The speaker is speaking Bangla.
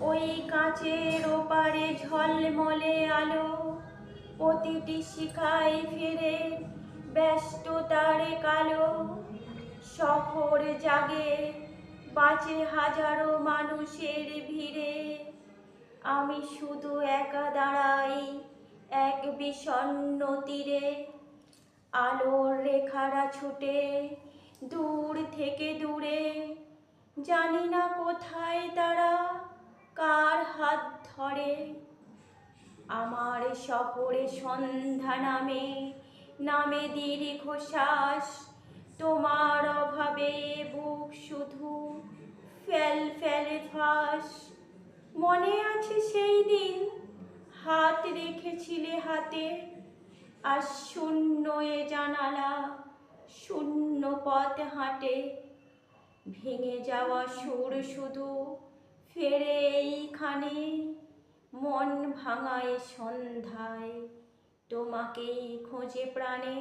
ওই কাঁচের ওপারে ঝলমলে আলো, প্রতিটি শিখায় ফিরে ব্যস্ততার কালো। শহর জাগে, বাঁচে হাজারো মানুষের ভিড়ে, আমি শুধু একা দাঁড়াই এক বিষণ্ণ তীরে। আলোর রেখারা ছুটে দূর থেকে দূরে, জানি না কোথায় তারা কার হাত ধরে। আমার শহরে সন্ধ্যা নামে, নামে দীর্ঘশ্বাস, তোমার অভাবে বুক শুধু ফেল ফেলে ফাঁস। মনে আছে সেই দিন হাত রেখেছিলে হাতে, আর শূন্য এ জানালা, শূন্য পথ হাঁটে। ভেঙে যাওয়া সুর শুধু ফেরে এইখানে, মন ভাঙায় সন্ধ্যায় তোমাকেই খোঁজে প্রাণে।